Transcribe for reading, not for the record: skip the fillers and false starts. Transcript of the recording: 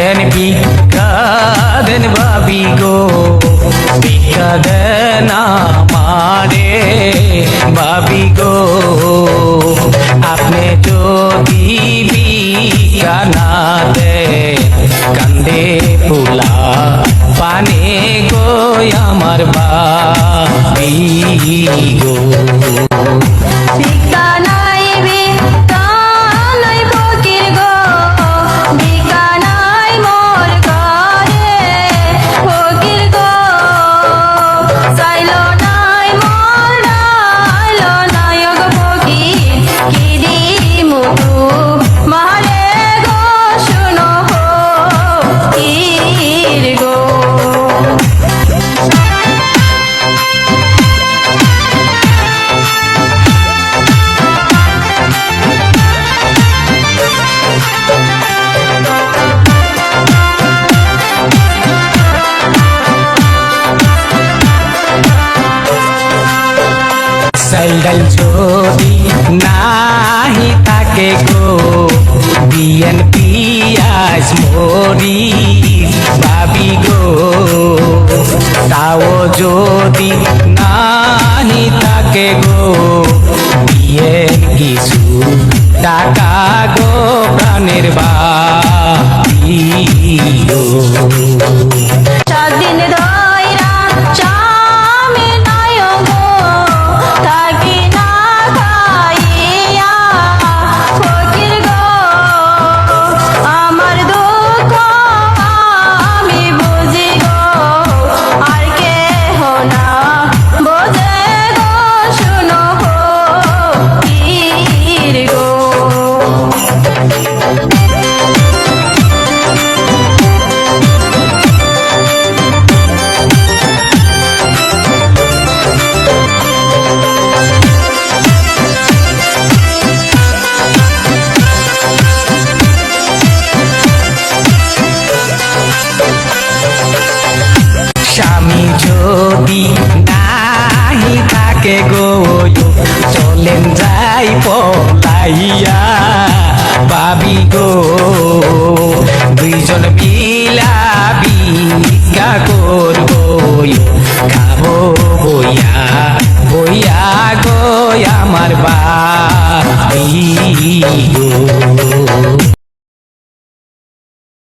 দেন ভিক্ষা দেন ভাবি গো, ভিক্ষা দেন আমারে ভাবি গো। আপনি যদি ভিক্ষা না দেন কান্দে ফুলা পানে গো আমার ভাবি গো। ভিক্ষা নাই ভিক্ষা নাই ফকির গো, ভিক্ষা নাই মোর ঘরে ফকির গো। চাইলো নাই মোর ডাইলো নাই গো ফকির, কি দিমু তোমারে গো শুনো ফকির গো। সাইডাল যদি নাহি তাকে গো, বিয়ান পিয়াজ মরি ভাবি গো। তাও যদি নাহি তাকে গো, বিয়ের কিছু টাকা গো প্রাণের ভাবি গো। 7 দিন ধইরা চামি নাই গো, থাকি না খাইয়া ফকির গো। আমার দুঃখ আমি বুঝি গো, আর কেহ না বোঝে গো শুনো ফকির গো। স্বামী যদি নাহি থাকে গো, চলেন যাই পলাইয়া ভাবি গো। দুইজন মিলা ভিক্ষা করবো, খাবো বইয়া বইয়া গো আমার ভাবি গো।